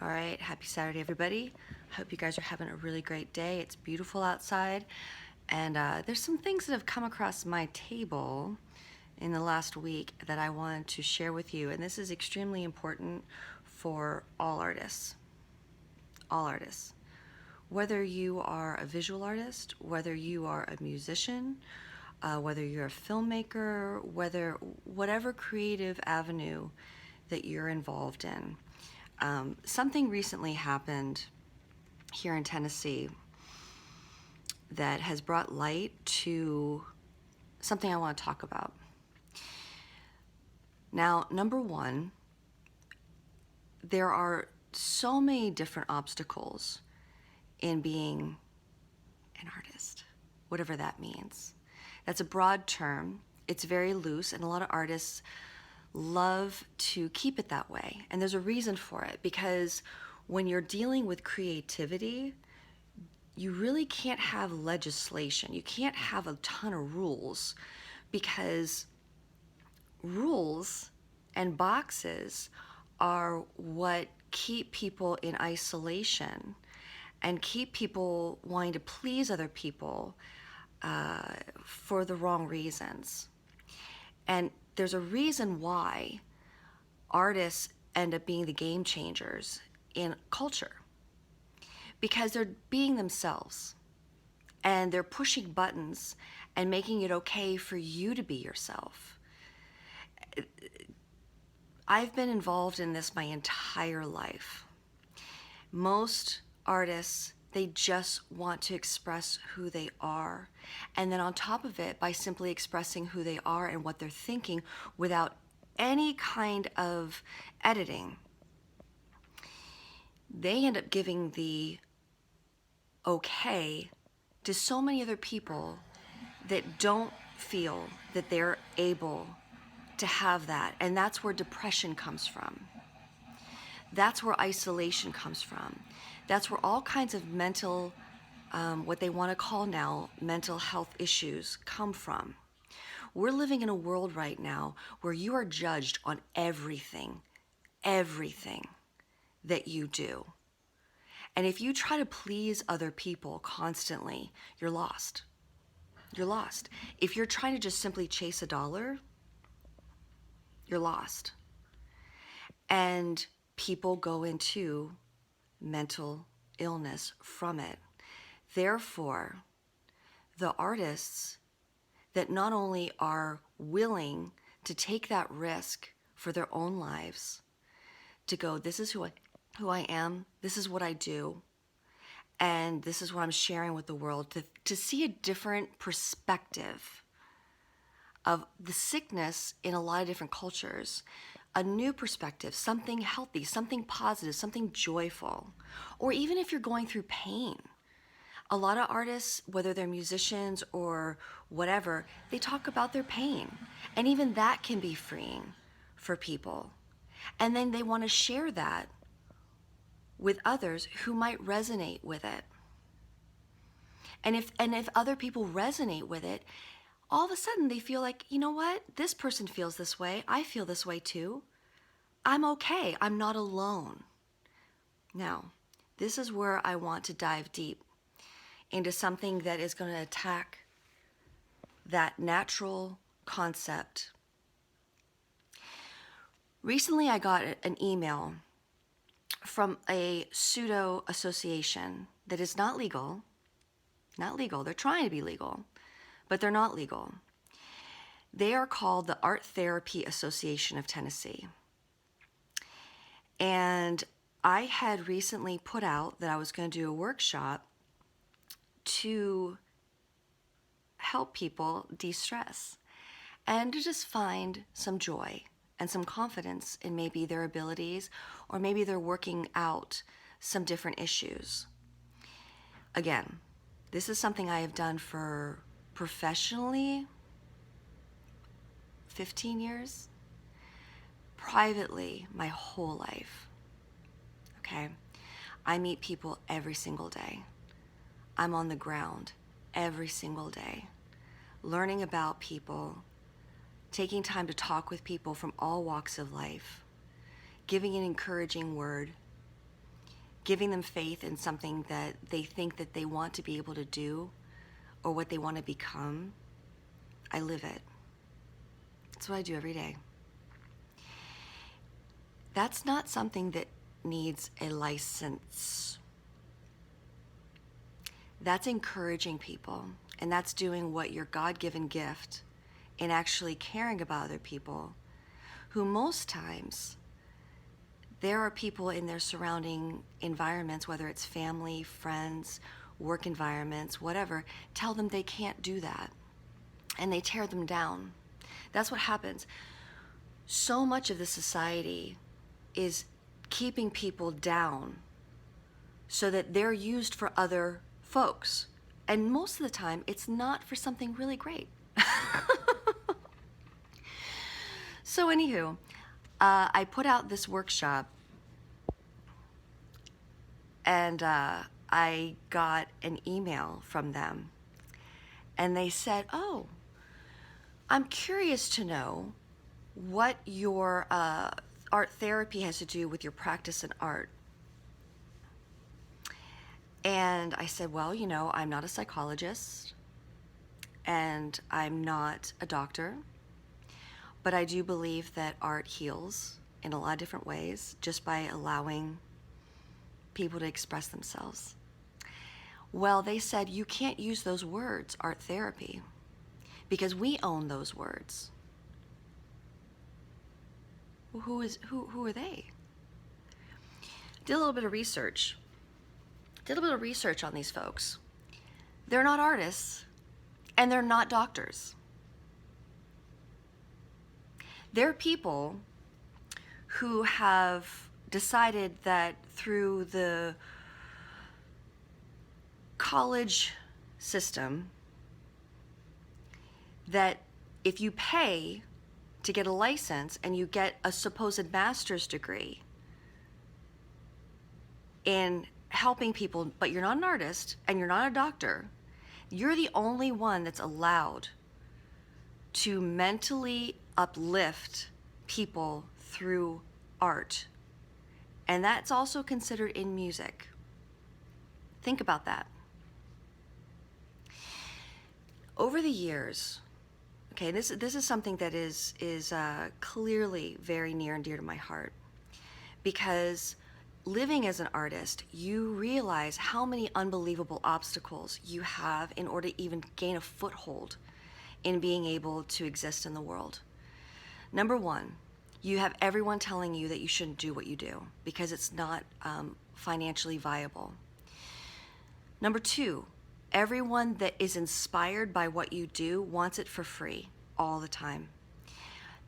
All right, happy Saturday, everybody. Hope you guys are having a really great day. It's beautiful outside, and there's some things that have come across my table in the last week that I wanted to share with you, and this is extremely important for all artists. All artists. Whether you are a visual artist, whether you are a musician, whether you're a filmmaker, whatever creative avenue that you're involved in. Something recently happened here in Tennessee that has brought light to something I want to talk about. Now, number one, there are so many different obstacles in being an artist, whatever that means. That's a broad term. It's very loose, and a lot of artists love to keep it that way. And there's a reason for it, because when you're dealing with creativity, you really can't have legislation. You can't have a ton of rules, because rules and boxes are what keep people in isolation and keep people wanting to please other people for the wrong reasons. And there's a reason why artists end up being the game changers in culture, because they're being themselves and they're pushing buttons and making it okay for you to be yourself. I've been involved in this my entire life. Most artists, they just want to express who they are. And then on top of it, by simply expressing who they are and what they're thinking without any kind of editing, they end up giving the okay to so many other people that don't feel that they're able to have that. And that's where depression comes from. That's where isolation comes from. That's where all kinds of mental, what they want to call now, mental health issues come from. We're living in a world right now where you are judged on everything that you do. And if you try to please other people constantly, you're lost. You're lost. If you're trying to just simply chase a dollar, you're lost. And people go into mental illness from it. Therefore, the artists that not only are willing to take that risk for their own lives, to go, this is who I am, this is what I do, and this is what I'm sharing with the world, to see a different perspective of the sickness in a lot of different cultures, a new perspective, something healthy, something positive, something joyful. Or even if you're going through pain, a lot of artists, whether they're musicians or whatever, they talk about their pain. And even that can be freeing for people. And then they want to share that with others who might resonate with it. And if other people resonate with it, all of a sudden they feel like, you know what? This person feels this way. I feel this way too. I'm okay. I'm not alone. Now, this is where I want to dive deep into something that is going to attack that natural concept. Recently, I got an email from a pseudo association that is not legal. Not legal. They're trying to be legal, but they're not legal. They are called the Art Therapy Association of Tennessee. And I had recently put out that I was going to do a workshop to help people de-stress and to just find some joy and some confidence in maybe their abilities, or maybe they're working out some different issues. Again, this is something I have done for professionally 15 years, privately my whole life. Okay? I meet people every single day. I'm on the ground every single day, learning about people, taking time to talk with people from all walks of life, giving an encouraging word, giving them faith in something that they think that they want to be able to do or what they want to become, I live it. That's what I do every day. That's not something that needs a license. That's encouraging people, and that's doing what your God-given gift in actually caring about other people, who most times there are people in their surrounding environments, whether it's family, friends, work environments, whatever, tell them they can't do that, and they tear them down. That's what happens. So much of the society is keeping people down so that they're used for other folks. And most of the time, it's not for something really great. So anywho, I put out this workshop, and I got an email from them, and they said, oh, I'm curious to know what your art therapy has to do with your practice in art. And I said, well, you know, I'm not a psychologist, and I'm not a doctor, but I do believe that art heals in a lot of different ways just by allowing people to express themselves. Well, they said, you can't use those words, art therapy, because we own those words. Well, who are they? Did a little bit of research. On these folks. They're not artists, and they're not doctors. They're people who have decided that through the college system, that if you pay to get a license and you get a supposed master's degree in helping people, but you're not an artist and you're not a doctor, you're the only one that's allowed to mentally uplift people through art. And that's also considered in music. Think about that. Over the years, okay, this is something that is clearly very near and dear to my heart, because living as an artist, you realize how many unbelievable obstacles you have in order to even gain a foothold in being able to exist in the world. Number one, you have everyone telling you that you shouldn't do what you do because it's not financially viable. Number two, everyone that is inspired by what you do wants it for free all the time.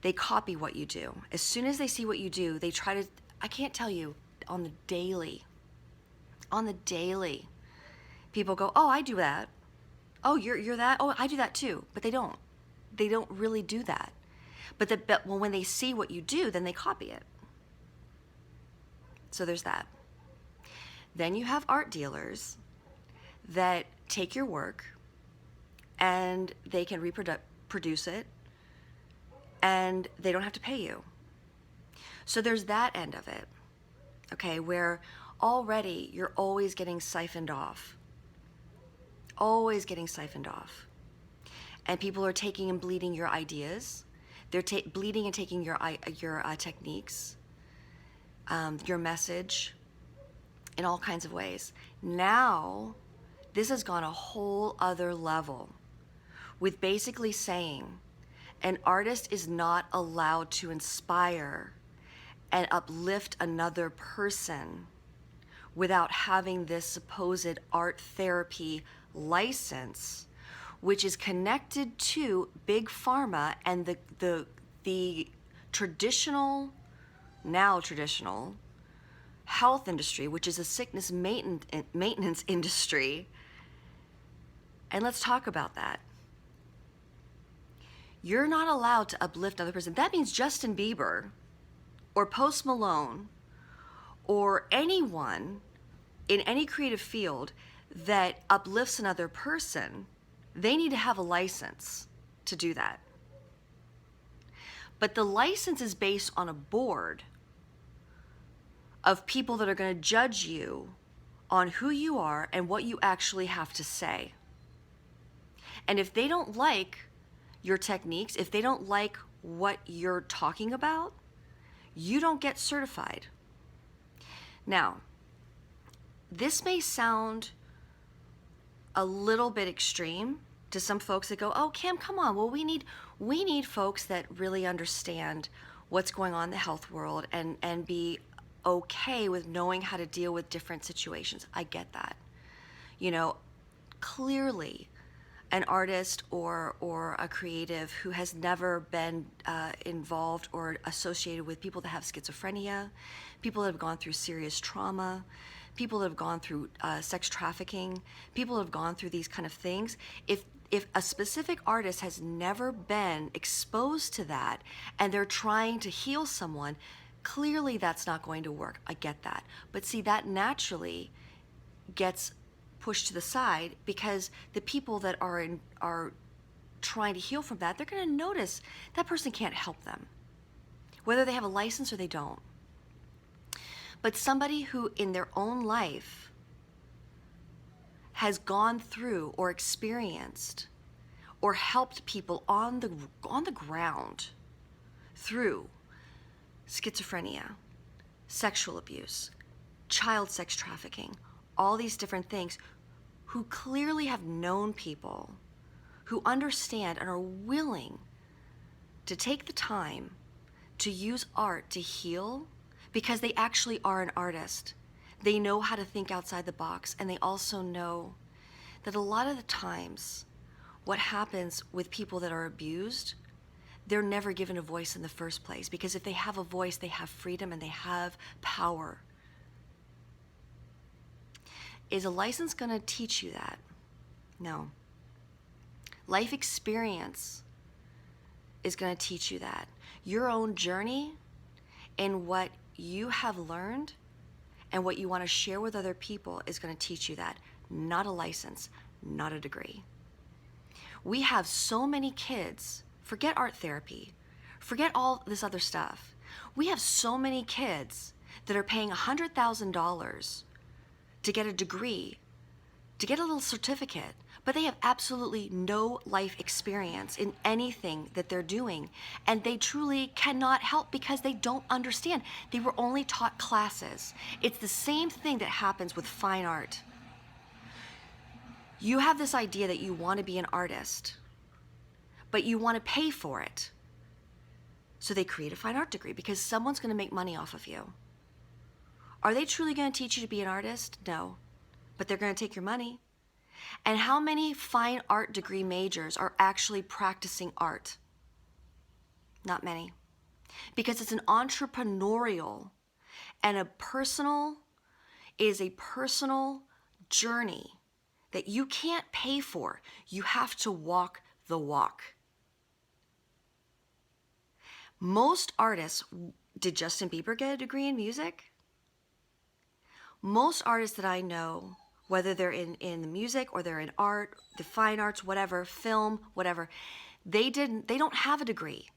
They copy what you do. As soon as they see what you do, they try to, I can't tell you, on the daily, people go, oh, I do that. Oh, you're that? Oh, I do that too. But they don't really do that. But when they see what you do, then they copy it. So there's that. Then you have art dealers that take your work and they can reproduce it and they don't have to pay you. So there's that end of it, okay, where already you're always getting siphoned off. Always getting siphoned off. And people are taking and bleeding your ideas. They're bleeding and taking your techniques, your message, in all kinds of ways. Now, this has gone a whole other level with basically saying an artist is not allowed to inspire and uplift another person without having this supposed art therapy license, which is connected to big pharma and the traditional health industry, which is a sickness maintenance industry. And let's talk about that. You're not allowed to uplift another person. That means Justin Bieber or Post Malone or anyone in any creative field that uplifts another person, they need to have a license to do that. But the license is based on a board of people that are going to judge you on who you are and what you actually have to say. And if they don't like your techniques, if they don't like what you're talking about, you don't get certified. Now, this may sound a little bit extreme to some folks that go, "Oh, Kim, come on. Well, we need folks that really understand what's going on in the health world and be okay with knowing how to deal with different situations." I get that. You know, clearly an artist or a creative who has never been involved or associated with people that have schizophrenia, people that have gone through serious trauma, people that have gone through sex trafficking, people that have gone through these kind of things, if a specific artist has never been exposed to that and they're trying to heal someone, clearly that's not going to work. I get that. But see, that naturally gets pushed to the side because the people that are trying to heal from that, they're going to notice that person can't help them, whether they have a license or they don't. But somebody who in their own life has gone through or experienced or helped people on the ground through schizophrenia, sexual abuse, child sex trafficking, all these different things, who clearly have known people who understand and are willing to take the time to use art to heal because they actually are an artist. They know how to think outside the box, and they also know that a lot of the times what happens with people that are abused, they're never given a voice in the first place, because if they have a voice, they have freedom and they have power. Is a license going to teach you that? No. Life experience is going to teach you that. Your own journey and what you have learned and what you want to share with other people is going to teach you that. Not a license, not a degree. We have so many kids, forget art therapy, forget all this other stuff. We have so many kids that are paying $100,000 to get a degree, to get a little certificate, but they have absolutely no life experience in anything that they're doing, and they truly cannot help because they don't understand. They were only taught classes. It's the same thing that happens with fine art. You have this idea that you want to be an artist, but you want to pay for it. So they create a fine art degree because someone's going to make money off of you. Are they truly going to teach you to be an artist? No. But they're going to take your money. And how many fine art degree majors are actually practicing art? Not many. Because it's an entrepreneurial and a personal journey that you can't pay for. You have to walk the walk. Most artists, did Justin Bieber get a degree in music? Most artists that I know, whether they're in the music or they're in art, the fine arts, whatever, film, whatever, they don't have a degree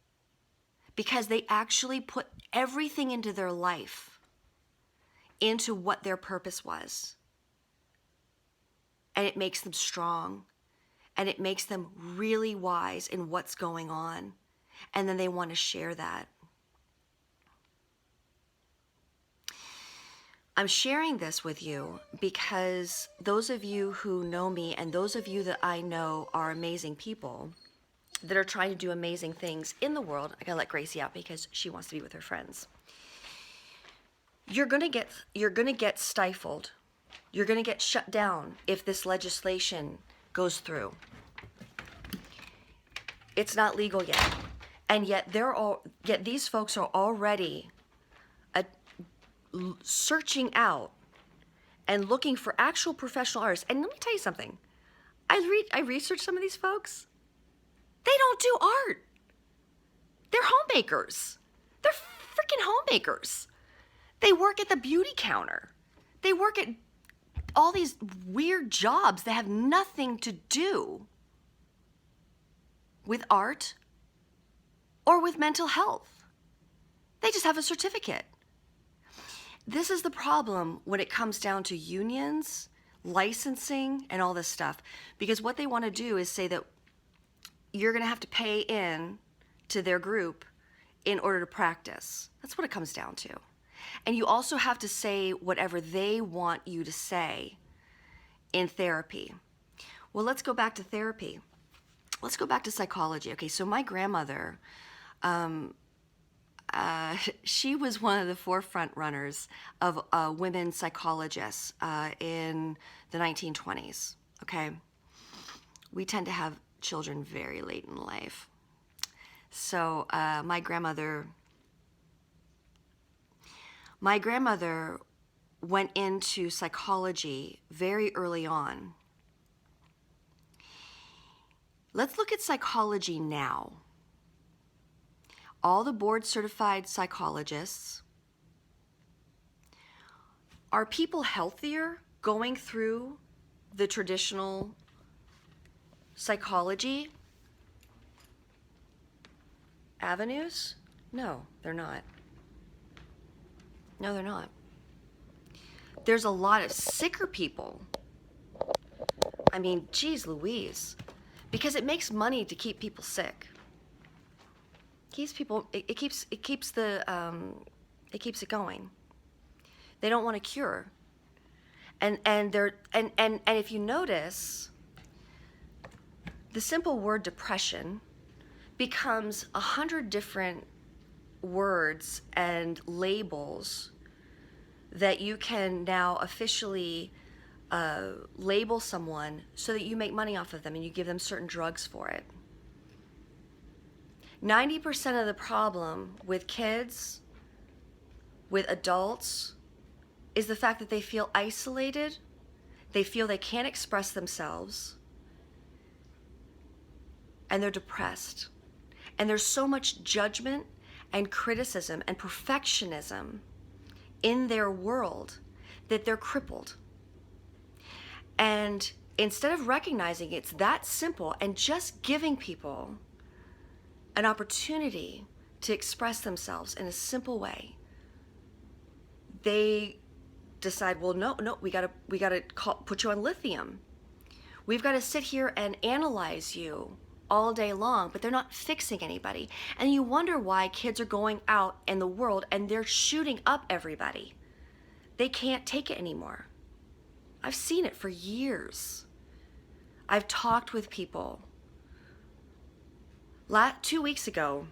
because they actually put everything into their life, into what their purpose was. And it makes them strong, and it makes them really wise in what's going on. And then they want to share that. I'm sharing this with you because those of you who know me and those of you that I know are amazing people that are trying to do amazing things in the world. I gotta let Gracie out because she wants to be with her friends. You're gonna get stifled. You're gonna get shut down if this legislation goes through. It's not legal yet, and yet these folks are already searching out and looking for actual professional artists. And let me tell you something. I researched some of these folks. They don't do art. They're homemakers. They're freaking homemakers. They work at the beauty counter. They work at all these weird jobs that have nothing to do with art or with mental health. They just have a certificate. this is the problem when it comes down to unions, licensing, and all this stuff. Because what they want to do is say that you're going to have to pay in to their group in order to practice. That's what it comes down to. And you also have to say whatever they want you to say in therapy. Well, let's go back to therapy. Let's go back to psychology. Okay, so my grandmother, she was one of the forefront runners of women psychologists in the 1920s. Okay, we tend to have children very late in life. So my grandmother went into psychology very early on. Let's look at psychology now. All the board certified psychologists. Are people healthier going through the traditional psychology avenues? No, they're not. No, they're not. There's a lot of sicker people. I mean, geez Louise. Because it makes money to keep people sick. It keeps it going. They don't want a cure. And if you notice, the simple word depression becomes 100 different words and labels that you can now officially label someone so that you make money off of them and you give them certain drugs for it. 90% of the problem with kids, with adults, is the fact that they feel isolated, they feel they can't express themselves, and they're depressed. And there's so much judgment and criticism and perfectionism in their world that they're crippled. And instead of recognizing it's that simple and just giving people an opportunity to express themselves in a simple way, they decide, well, no, we gotta put you on lithium. We've got to sit here and analyze you all day long, but they're not fixing anybody. And you wonder why kids are going out in the world and they're shooting up everybody. They can't take it anymore. I've seen it for years. I've talked with people. 2 weeks ago,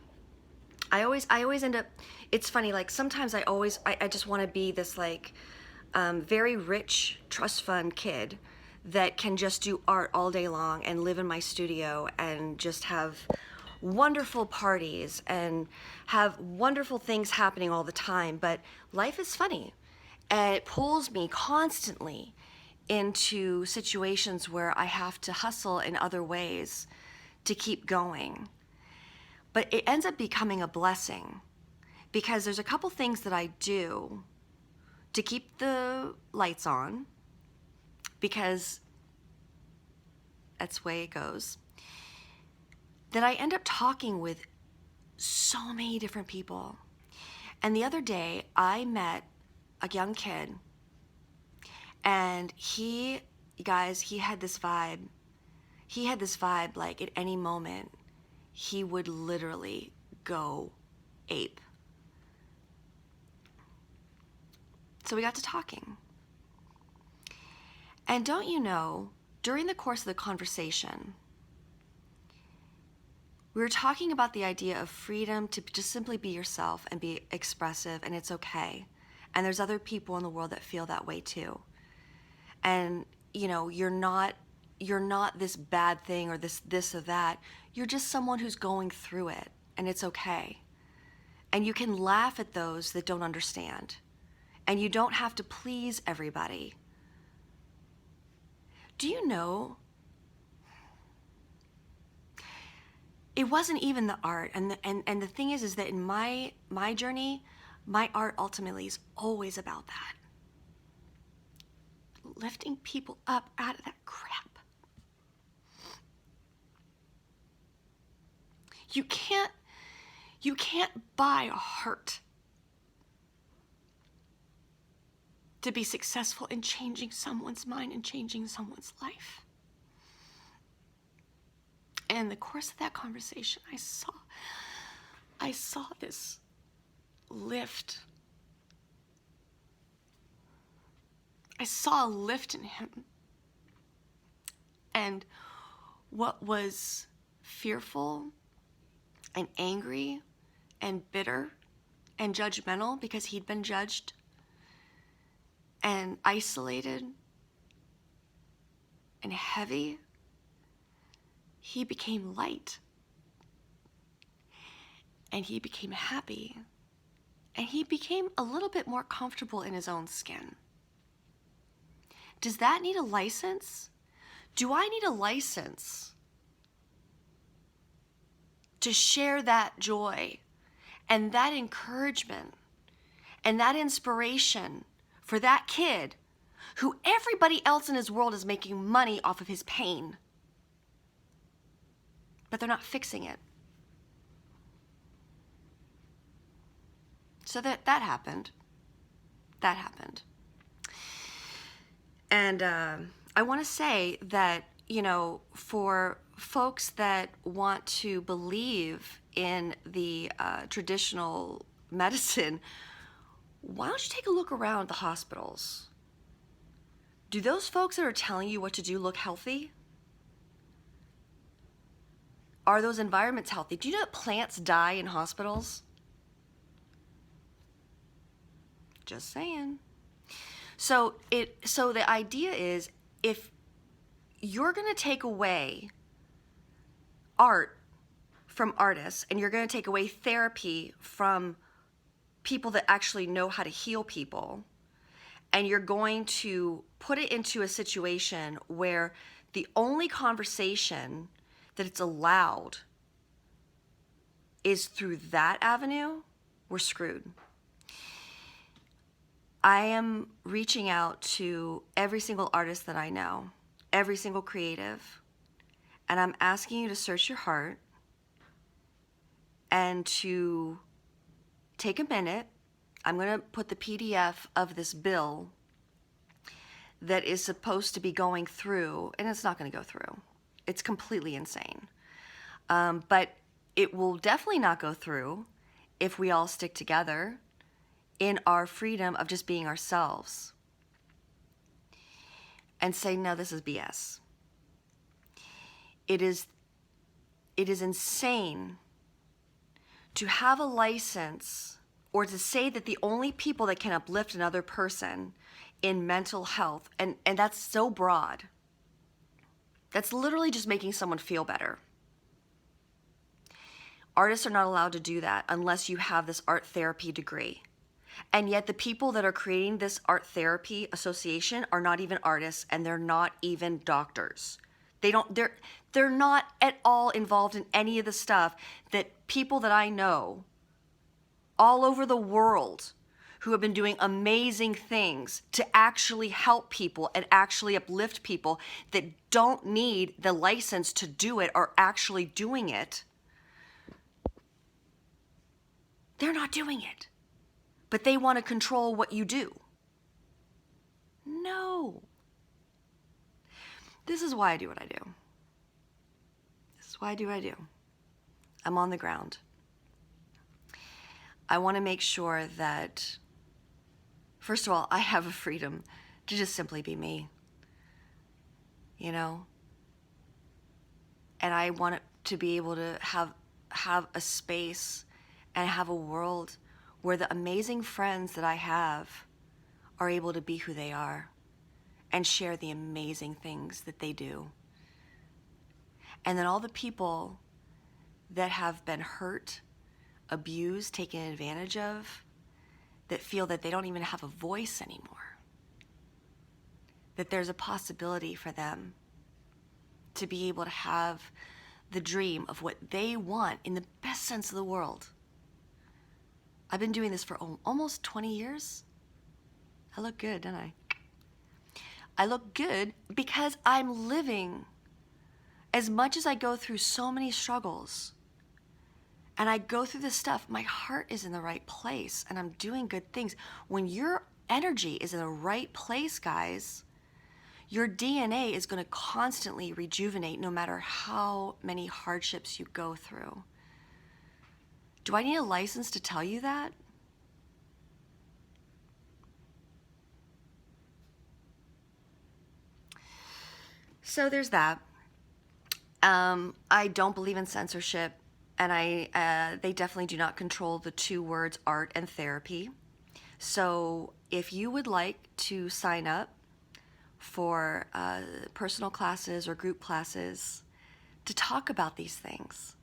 I always end up, it's funny, like sometimes I just want to be this like very rich trust fund kid that can just do art all day long and live in my studio and just have wonderful parties and have wonderful things happening all the time. But life is funny, and it pulls me constantly into situations where I have to hustle in other ways to keep going. But it ends up becoming a blessing because there's a couple things that I do to keep the lights on, because that's the way it goes, that I end up talking with so many different people. And the other day I met a young kid, and he had this vibe. He had this vibe like at any moment he would literally go ape. So we got to talking. And don't you know, during the course of the conversation, we were talking about the idea of freedom to just simply be yourself and be expressive, and it's okay. And there's other people in the world that feel that way too. And you know, you're not this bad thing or this or that. You're just someone who's going through it, and it's okay. And you can laugh at those that don't understand. And you don't have to please everybody. Do you know, it wasn't even the art. And the thing is that in my journey, my art ultimately is always about that. Lifting people up out of that crap. You can't buy a heart. to be successful in changing someone's mind and changing someone's life. And in the course of that conversation, I saw this lift. I saw a lift in him. And what was fearful and angry and bitter and judgmental because he'd been judged and isolated and heavy, he became light. And he became happy. And he became a little bit more comfortable in his own skin. Does that need a license? Do I need a license to share that joy and that encouragement and that inspiration for that kid who everybody else in his world is making money off of his pain, but they're not fixing it? So that happened. That happened. And I want to say that, you know, for folks that want to believe in the traditional medicine, why don't you take a look around the hospitals? Do those folks that are telling you what to do look healthy? Are those environments healthy? Do you know that plants die in hospitals? Just saying. So the idea is, if you're going to take away art from artists and you're going to take away therapy from people that actually know how to heal people, and you're going to put it into a situation where the only conversation that it's allowed is through that avenue, we're screwed. I am reaching out to every single artist that I know, every single creative, and I'm asking you to search your heart and to take a minute. I'm going to put the PDF of this bill that is supposed to be going through, and it's not going to go through. It's completely insane. But it will definitely not go through if we all stick together in our freedom of just being ourselves and say, no, this is BS. It is insane to have a license or to say that the only people that can uplift another person in mental health, and that's so broad. That's literally just making someone feel better. Artists are not allowed to do that unless you have this art therapy degree. And yet the people that are creating this art therapy association are not even artists, and they're not even doctors. They're not at all involved in any of the stuff that people that I know all over the world who have been doing amazing things to actually help people and actually uplift people that don't need the license to do it are actually doing it. They're not doing it. But they want to control what you do. No. This is why I do what I do. This is why I do what I do. I'm on the ground. I want to make sure that, first of all, I have a freedom to just simply be me. You know? And I want it to be able to have a space and have a world where the amazing friends that I have are able to be who they are and share the amazing things that they do. And then all the people that have been hurt, abused, taken advantage of, that feel that they don't even have a voice anymore, that there's a possibility for them to be able to have the dream of what they want in the best sense of the world. I've been doing this for almost 20 years. I look good, don't I? I look good because I'm living. As much as I go through so many struggles and I go through this stuff, my heart is in the right place and I'm doing good things. When you're energy is in the right place, guys, your DNA is going to constantly rejuvenate no matter how many hardships you go through. Do I need a license to tell you that? So there's that. I don't believe in censorship, and they definitely do not control the two words art and therapy. So if you would like to sign up for personal classes or group classes to talk about these things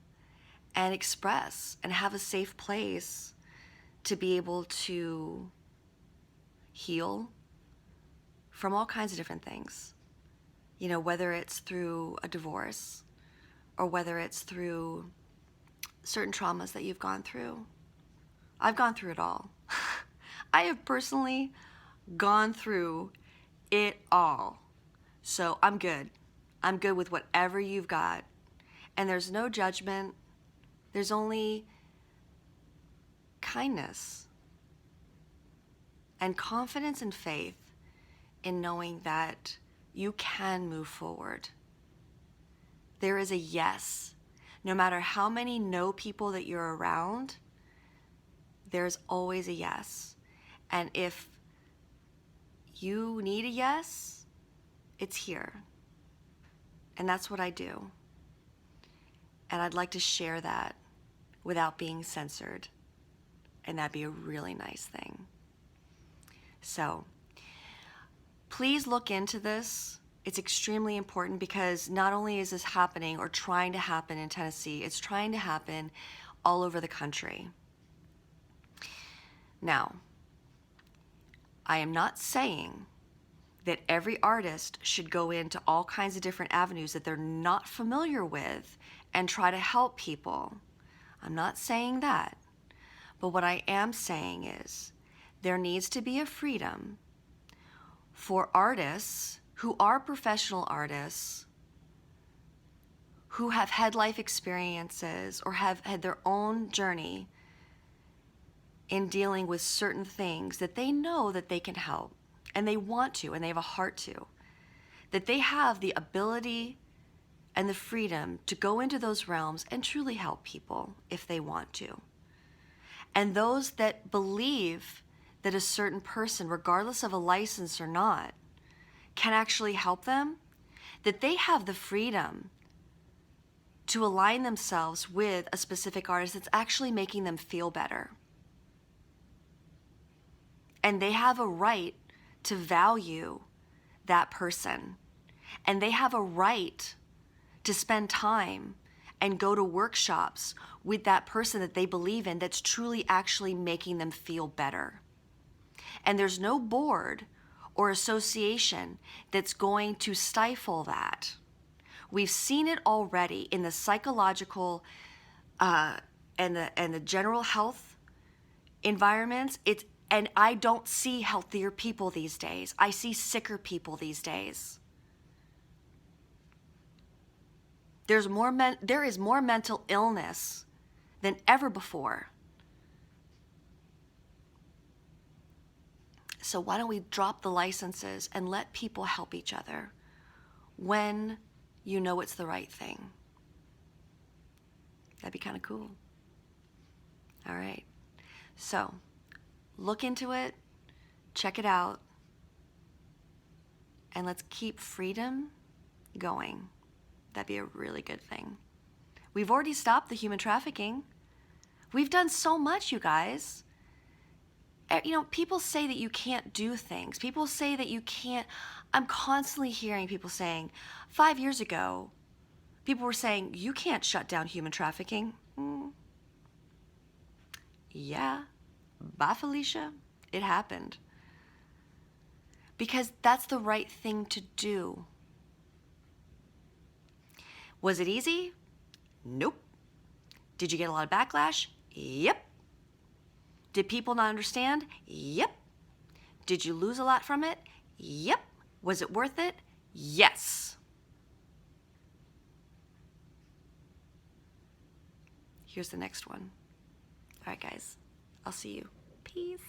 and express and have a safe place to be able to heal from all kinds of different things, you know, whether it's through a divorce or whether it's through certain traumas that you've gone through. I've gone through it all. I have personally gone through it all. So I'm good. I'm good with whatever you've got. And there's no judgment. There's only kindness and confidence and faith in knowing that you can move forward. There is a yes. No matter how many no people that you're around, there's always a yes. And if you need a yes, it's here. And that's what I do. And I'd like to share that without being censored. And that'd be a really nice thing. So please look into this. It's extremely important because not only is this happening or trying to happen in Tennessee, it's trying to happen all over the country. Now, I am not saying that every artist should go into all kinds of different avenues that they're not familiar with and try to help people. I'm not saying that. But what I am saying is there needs to be a freedom for artists who are professional artists, who have had life experiences or have had their own journey in dealing with certain things that they know that they can help, and they want to, and they have a heart to, that they have the ability and the freedom to go into those realms and truly help people if they want to. And those that believe that a certain person, regardless of a license or not, can actually help them, that they have the freedom to align themselves with a specific artist that's actually making them feel better. And they have a right to value that person. And they have a right to spend time and go to workshops with that person that they believe in that's truly actually making them feel better. And there's no board or association that's going to stifle that. We've seen it already in the psychological and the general health environments. And I don't see healthier people these days. I see sicker people these days. There is more mental illness than ever before. So why don't we drop the licenses and let people help each other when you know it's the right thing? That'd be kind of cool. All right. So look into it, check it out, and let's keep freedom going. That'd be a really good thing. We've already stopped the human trafficking. We've done so much, you guys. You know, people say that you can't do things. People say that you can't. I'm constantly hearing people saying, 5 years ago, people were saying, you can't shut down human trafficking. Yeah. Bye, Felicia. It happened. Because that's the right thing to do. Was it easy? Nope. Did you get a lot of backlash? Yep. Did people not understand? Yep. Did you lose a lot from it? Yep. Was it worth it? Yes. Here's the next one. All right, guys. I'll see you. Peace.